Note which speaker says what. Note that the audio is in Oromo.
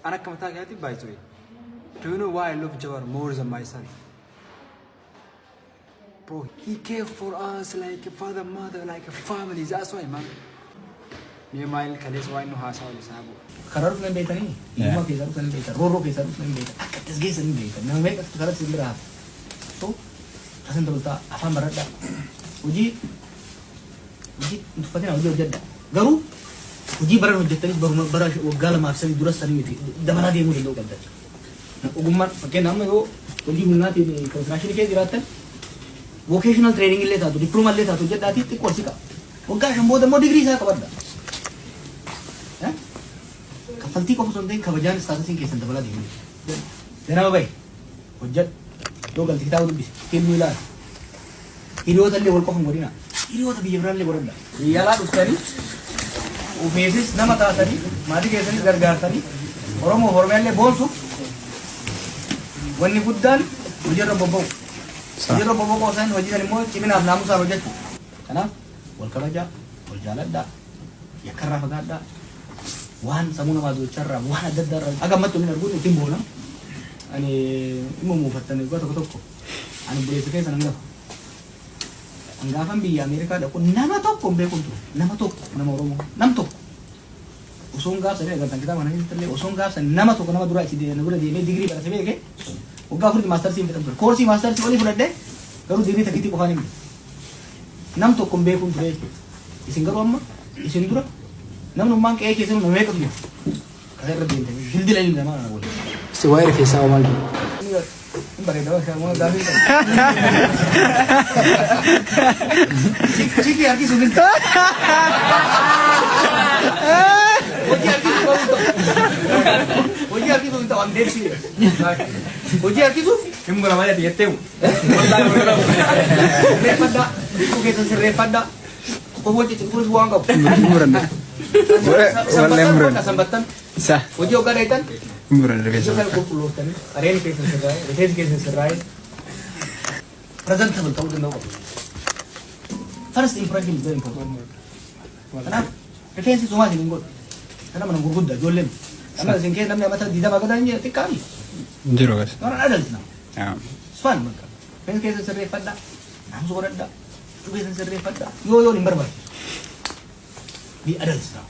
Speaker 1: أنا كم تاجي by the way. Do you know why I love Jawar more than my son? Bro, he cared for us like a father, mother, like a family. That's why, man. Me mail kalis why no hasa wali sabo.
Speaker 2: Karar kan beta ni. Lima kisar kan beta. Roro kisar kan beta. Akat gas kan beta. Nama mereka karar sendiri. So, hasan terus apa merada. Uji untuk fatihah uji ujian. Garu uji barang ujian tadi baru barang wagala maafsani duras tadi miti. Damana dia mudi lo kan tadi. Ugumar pakai nama itu uji menati di konsentrasi ke diratan. Vocational training ले था तो डिप्लोमा ले था तो जब आती थी कोर्स का वो क्या हम बहुत डिग्री सा कवर था हैं कफलती को सुनते हैं खबरजान स्टार्ट सिंह केसन दबला दी देना भाई वो जब दो गलती था वो तीन मिला हीरो था ले बोल को हम बोली ना हीरो था बिहेवियर ले बोल रहा ये याला उसका नहीं वो मेसिस ना मत आता नहीं मारी केसन गरगार था नहीं और वो हॉर्मोन ले बोल सु वन्नी बुद्धान मुझे रो बब्बो Jero bobo kosan wajib ni mo kimin ab namu saro jet kana wal karaja wal jalada ya karra fagada wan samuna madu charra wan dadar aga matu min arbu timbo na ani mo mo fatane ko to ani bule ke sananga anga fam bi amerika da ko nama to ko be ko nama to nama romo nam to usonga sare aga tangita mana ni tele usonga sa nama to ko nama dura chide na gura di me degree bara sebe ke उनका फिर मास्टर सी मतलब कोर्स ही मास्टर सी वाली फुलटे करूँ दीदी तक कितनी कोहानी में नम तो कुंबे कुंब रे इसिंगर अम्मा इसिंदुरा नम नुमांग के एक ऐसे नमे कर दिया कहे कर दिए हिंदी लाइन में मारना बोले
Speaker 1: سوائر في ساو مالي
Speaker 2: बड़े दवा क्या मुझे दादी ठीक है यार की सुनिंग Oji arki tu minta wonder sih. Oji arki tu, kamu berapa ya dia tahu. Repot dah, itu kita repot dah. Kau buat itu terus buang kau.
Speaker 3: Murah.
Speaker 2: Sambatan.
Speaker 3: Sah.
Speaker 2: Oji oga daitan.
Speaker 3: Murah lebih.
Speaker 2: Itu kan kau puluh kan. Arrange kesan serai, retain kesan serai. Present sebut kau dengar. First impression is very important. Kenapa? Retensi semua jadi nggot. Karena menunggu gudda jolem. Karena singkir namanya mata tidak bagadanya tikari.
Speaker 3: Jero guys.
Speaker 2: Orang adult now.
Speaker 3: Ya.
Speaker 2: Span mereka. Pengen kesan serai pada. Nam surat dah. Tu kesan serai pada. Yo limbar bah. Di adult now.